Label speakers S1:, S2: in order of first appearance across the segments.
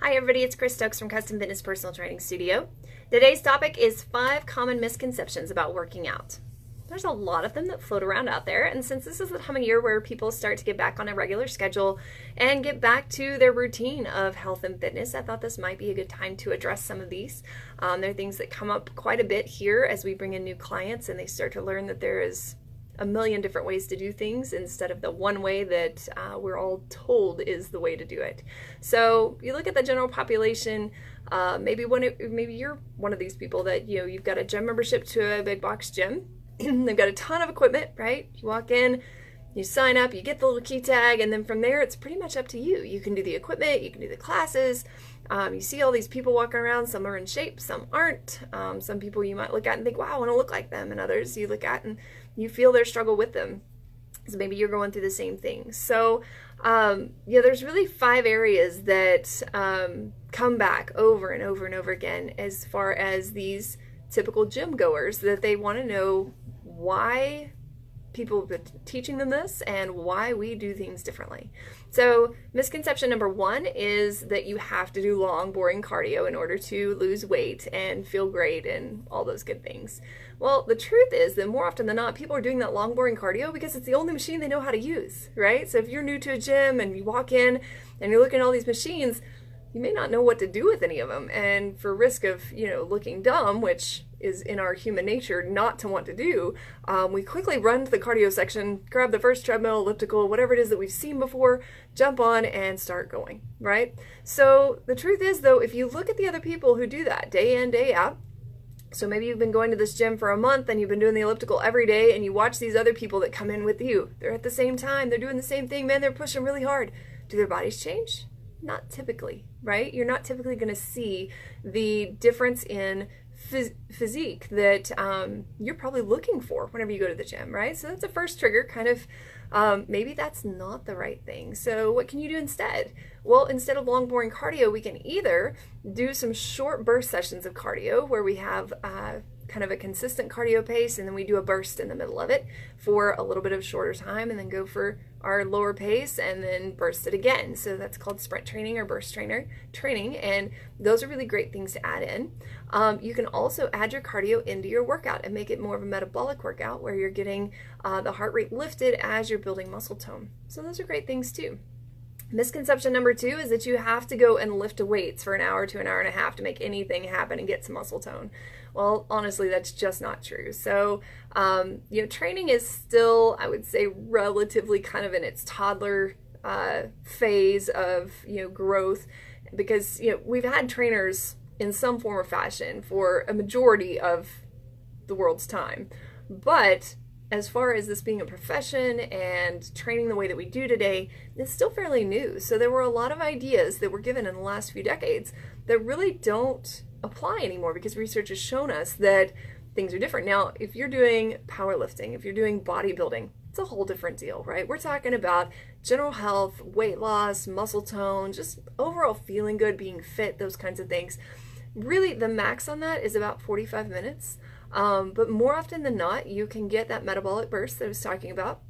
S1: Hi everybody, it's Chris Stokes from Custom Fitness Personal Training Studio. Today's topic is 5 common misconceptions about working out. There's a lot of them that float around out there, and since this is the time of year where people start to get back on a regular schedule and get back to their routine of health and fitness, I thought this might be a good time to address some of these. There are things that come up quite a bit here as we bring in new clients and they start to learn that there is a million different ways to do things instead of the one way that we're all told is the way to do it. So you look at the general population, maybe you're one of these people that you've got a gym membership to a big box gym. They've got a ton of equipment, right? You walk in, you sign up, you get the little key tag, and then from there it's pretty much up to you. You can do the equipment, you can do the classes. You see all these people walking around, some are in shape, some aren't. Some people you might look at and think, wow, I want to look like them, and others you look at and you feel their struggle with them. So maybe you're going through the same thing. So there's really 5 areas that come back over and over and over again as far as these typical gym goers, that they want to know why people have been teaching them this and why we do things differently. So misconception number 1 is that you have to do long, boring cardio in order to lose weight and feel great and all those good things. Well, the truth is that more often than not, people are doing that long, boring cardio because it's the only machine they know how to use, right? So if you're new to a gym and you walk in and you're looking at all these machines, you may not know what to do with any of them. And for risk of, looking dumb, which is in our human nature not to want to do, we quickly run to the cardio section, grab the first treadmill, elliptical, whatever it is that we've seen before, jump on and start going, right? So the truth is, though, if you look at the other people who do that day in, day out, so maybe you've been going to this gym for a month and you've been doing the elliptical every day, and you watch these other people that come in with you. They're at the same time, they're doing the same thing, man, they're pushing really hard. Do their bodies change? Not typically, right? You're not typically going to see the difference in physique that you're probably looking for whenever you go to the gym, right? So that's a first trigger, kind of maybe that's not the right thing. So what can you do instead? Well, instead of long, boring cardio, we can either do some short burst sessions of cardio where we have kind of a consistent cardio pace, and then we do a burst in the middle of it for a little bit of shorter time, and then go for our lower pace and then burst it again. So that's called sprint training or burst training, and those are really great things to add in. You can also add your cardio into your workout and make it more of a metabolic workout where you're getting the heart rate lifted as you're building muscle tone. So those are great things too. Misconception number 2 is that you have to go and lift weights for an hour to an hour and a half to make anything happen and get some muscle tone. Well, honestly, that's just not true. So, training is still, I would say, relatively kind of in its toddler phase of, growth, because, we've had trainers in some form or fashion for a majority of the world's time. But as far as this being a profession and training the way that we do today, it's still fairly new. So there were a lot of ideas that were given in the last few decades that really don't apply anymore, because research has shown us that things are different. Now, if you're doing powerlifting, if you're doing bodybuilding, it's a whole different deal, right? We're talking about general health, weight loss, muscle tone, just overall feeling good, being fit, those kinds of things. Really, the max on that is about 45 minutes. But more often than not, you can get that metabolic burst that I was talking about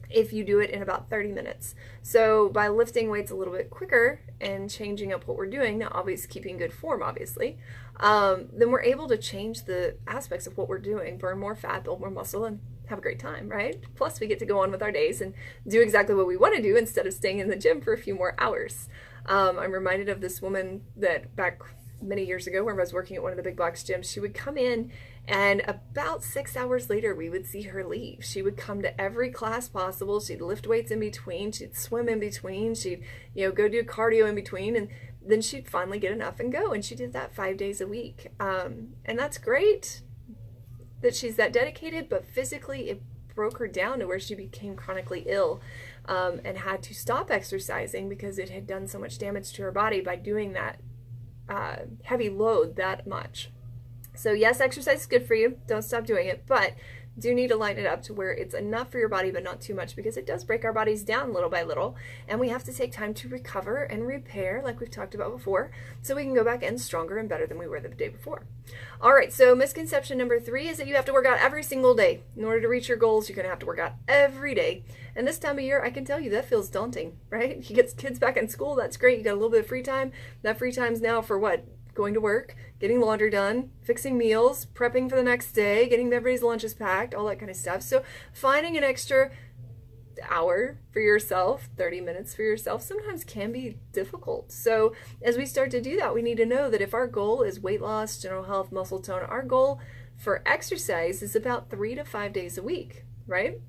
S1: if you do it in about 30 minutes. So by lifting weights a little bit quicker and changing up what we're doing, now obviously keeping good form, obviously, then we're able to change the aspects of what we're doing, burn more fat, build more muscle, and have a great time, right? Plus we get to go on with our days and do exactly what we want to do instead of staying in the gym for a few more hours. I'm reminded of this woman that back many years ago when I was working at one of the big box gyms, she would come in and about 6 hours later we would see her leave. She would come to every class possible. She'd lift weights in between, she'd swim in between, she'd go do cardio in between, and then she'd finally get enough and go. And she did that 5 days a week. And that's great that she's that dedicated, but physically it broke her down to where she became chronically ill and had to stop exercising because it had done so much damage to her body by doing that heavy load that much. So yes, exercise is good for you. Don't stop doing it. But do need to line it up to where it's enough for your body, but not too much, because it does break our bodies down little by little, and we have to take time to recover and repair, like we've talked about before, so we can go back in stronger and better than we were the day before. All right, so misconception number 3 is that you have to work out every single day. In order to reach your goals, you're going to have to work out every day. And this time of year, I can tell you that feels daunting, right? You get kids back in school, that's great. You got a little bit of free time. That free time's now for what? Going to work, getting laundry done, fixing meals, prepping for the next day, getting everybody's lunches packed, all that kind of stuff. So finding an extra hour for yourself, 30 minutes for yourself, sometimes can be difficult. So as we start to do that, we need to know that if our goal is weight loss, general health, muscle tone, our goal for exercise is about 3 to 5 days a week, right?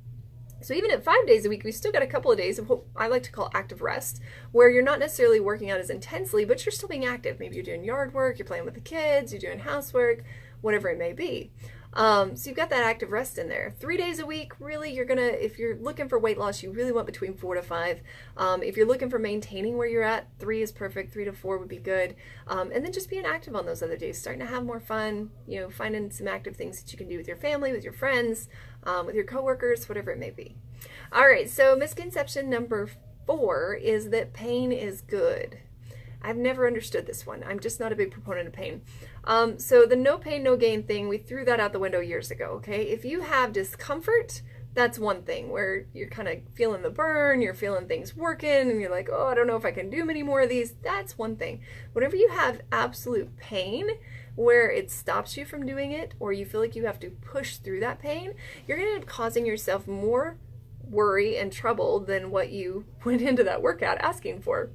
S1: So even at 5 days a week, we still got a couple of days of what I like to call active rest, where you're not necessarily working out as intensely, but you're still being active. Maybe you're doing yard work, you're playing with the kids, you're doing housework, whatever it may be. So you've got that active rest in there. 3 days a week, really, you're gonna, if you're looking for weight loss, you really want between 4 to 5. If you're looking for maintaining where you're at, 3 is perfect, 3 to 4 would be good. And then just being active on those other days, starting to have more fun, you know, finding some active things that you can do with your family, with your friends, with your coworkers, whatever it may be. All right, so misconception number 4 is that pain is good. I've never understood this one. I'm just not a big proponent of pain. So the no pain, no gain thing, we threw that out the window years ago, okay? If you have discomfort, that's one thing where you're kind of feeling the burn, you're feeling things working, and you're like, oh, I don't know if I can do many more of these. That's one thing. Whenever you have absolute pain, where it stops you from doing it, or you feel like you have to push through that pain, you're going to end up causing yourself more worry and trouble than what you went into that workout asking for.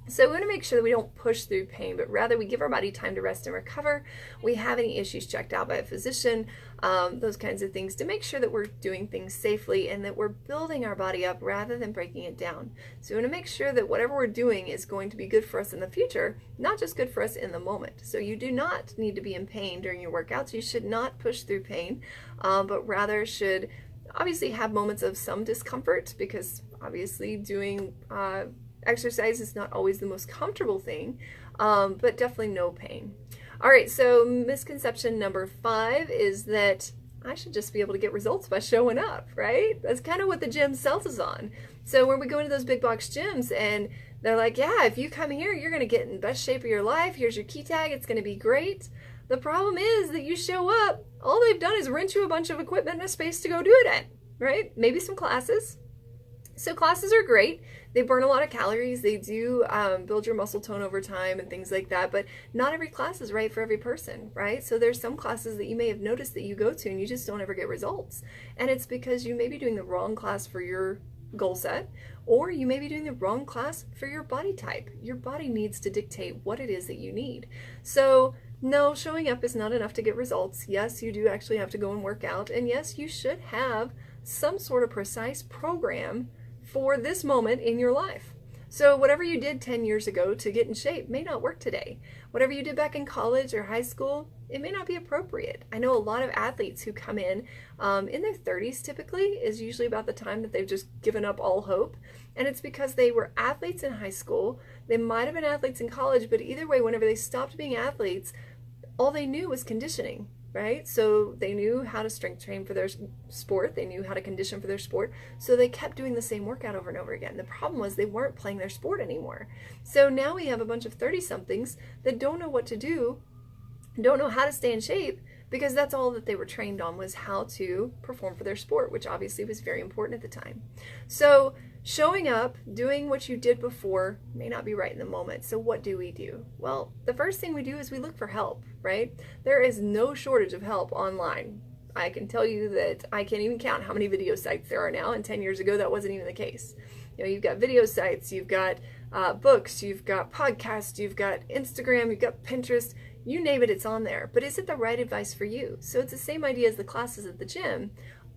S1: So we want to make sure that we don't push through pain, but rather we give our body time to rest and recover. We have any issues checked out by a physician, those kinds of things, to make sure that we're doing things safely and that we're building our body up rather than breaking it down. So we want to make sure that whatever we're doing is going to be good for us in the future, not just good for us in the moment. So you do not need to be in pain during your workouts. You should not push through pain, but rather should obviously have moments of some discomfort, because obviously doing exercise is not always the most comfortable thing, but definitely no pain. All right, so misconception number 5 is that I should just be able to get results by showing up, right? That's kind of what the gym sells us on. So when we go into those big box gyms and they're like, yeah, if you come here, you're going to get in the best shape of your life. Here's your key tag. It's going to be great. The problem is that you show up, all they've done is rent you a bunch of equipment and a space to go do it at, right? Maybe some classes. So classes are great. They burn a lot of calories. They do build your muscle tone over time and things like that, but not every class is right for every person, right? So there's some classes that you may have noticed that you go to and you just don't ever get results. And it's because you may be doing the wrong class for your goal set, or you may be doing the wrong class for your body type. Your body needs to dictate what it is that you need. So no, showing up is not enough to get results. Yes, you do actually have to go and work out. And yes, you should have some sort of precise program for this moment in your life. So whatever you did 10 years ago to get in shape may not work today. Whatever you did back in college or high school, it may not be appropriate. I know a lot of athletes who come in their 30s typically, is usually about the time that they've just given up all hope. And it's because they were athletes in high school. They might have been athletes in college, but either way, whenever they stopped being athletes, all they knew was conditioning. Right? So they knew how to strength train for their sport. They knew how to condition for their sport. So they kept doing the same workout over and over again. The problem was they weren't playing their sport anymore. So now we have a bunch of 30-somethings that don't know what to do, don't know how to stay in shape, because that's all that they were trained on, was how to perform for their sport, which obviously was very important at the time. So showing up, doing what you did before may not be right in the moment. So what do we do? Well, the first thing we do is we look for help, right? There is no shortage of help online. I can tell you that I can't even count how many video sites there are now, and 10 years ago that wasn't even the case. You know, you've got video sites, you've got books, you've got podcasts, you've got Instagram, you've got Pinterest, you name it, it's on there. But is it the right advice for you? So it's the same idea as the classes at the gym.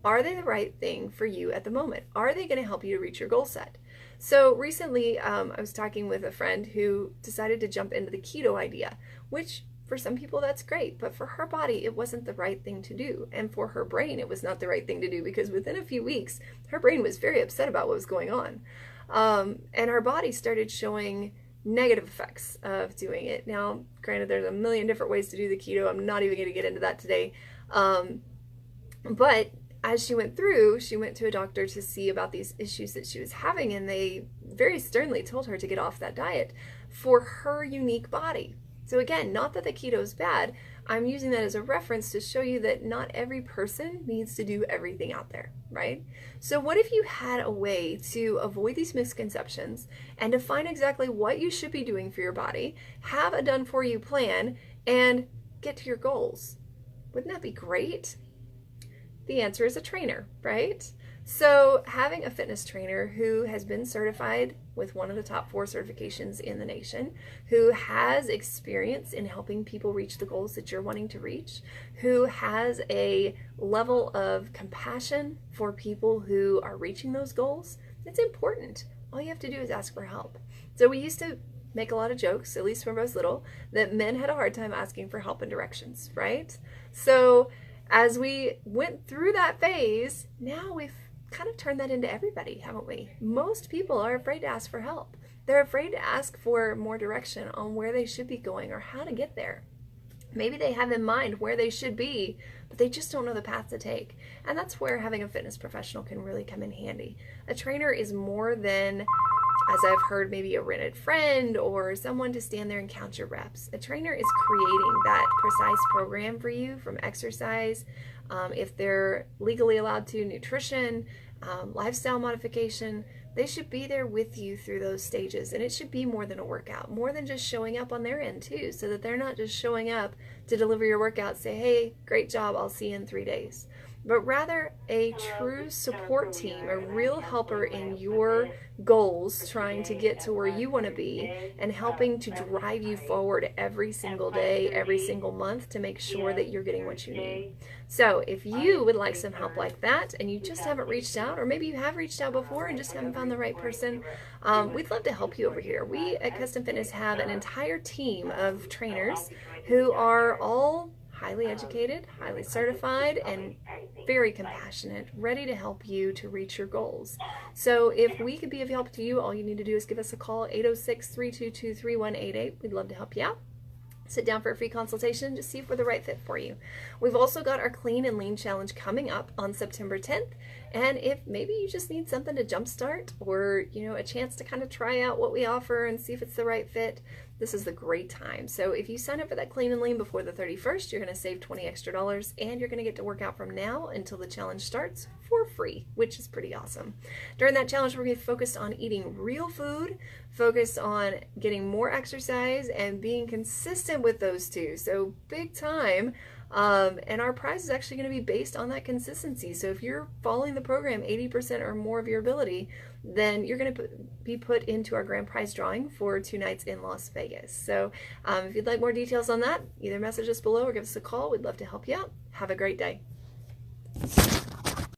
S1: Are they the right thing for you at the moment? Are they going to help you to reach your goal set? So recently, I was talking with a friend who decided to jump into the keto idea, which for some people that's great, but for her body, it wasn't the right thing to do. And for her brain, it was not the right thing to do, because within a few weeks, her brain was very upset about what was going on. And her body started showing negative effects of doing it. Now, granted, there's a million different ways to do the keto. I'm not even going to get into that today. But as she went through, she went to a doctor to see about these issues that she was having, and they very sternly told her to get off that diet for her unique body. So again, not that the keto is bad, I'm using that as a reference to show you that not every person needs to do everything out there, right? So what if you had a way to avoid these misconceptions and define exactly what you should be doing for your body, have a done-for-you plan, and get to your goals? Wouldn't that be great? The answer is a trainer, right? So having a fitness trainer who has been certified with one of the top 4 certifications in the nation, who has experience in helping people reach the goals that you're wanting to reach, who has a level of compassion for people who are reaching those goals, it's important. All you have to do is ask for help. So we used to make a lot of jokes, at least when I was little, that men had a hard time asking for help and directions, right? So as we went through that phase, now we've kind of turned that into everybody, haven't we? Most people are afraid to ask for help. They're afraid to ask for more direction on where they should be going or how to get there. Maybe they have in mind where they should be, but they just don't know the path to take. And that's where having a fitness professional can really come in handy. A trainer is more than, as I've heard, maybe a rented friend or someone to stand there and count your reps. A trainer is creating that precise program for you, from exercise, if they're legally allowed to, nutrition, lifestyle modification. They should be there with you through those stages, and it should be more than a workout, more than just showing up on their end too, so that they're not just showing up to deliver your workout, say, hey, great job, I'll see you in 3 days. But rather a true support team, a real helper in your goals, trying to get to where you want to be and helping to drive you forward every single day, every single month to make sure that you're getting what you need. So if you would like some help like that and you just haven't reached out, or maybe you have reached out before and just haven't found the right person, we'd love to help you over here. We at Custom Fitness have an entire team of trainers who are all highly educated, highly certified, and very compassionate, ready to help you to reach your goals. So if we could be of help to you, all you need to do is give us a call, 806-322-3188. We'd love to help you out. Sit down for a free consultation, just see if we're the right fit for you. We've also got our Clean and Lean Challenge coming up on September 10th. And if maybe you just need something to jumpstart, or a chance to kind of try out what we offer and see if it's the right fit, this is the great time. So if you sign up for that Clean and Lean before the 31st, you're going to save $20 extra, and you're going to get to work out from now until the challenge starts for free, which is pretty awesome. During that challenge, we're going to be focused on eating real food, focused on getting more exercise, and being consistent with those two. So big time. And our prize is actually going to be based on that consistency. So if you're following the program 80% or more of your ability, then you're going to be put into our grand prize drawing for 2 nights in Las Vegas. So if you'd like more details on that, either message us below or give us a call. We'd love to help you out. Have a great day.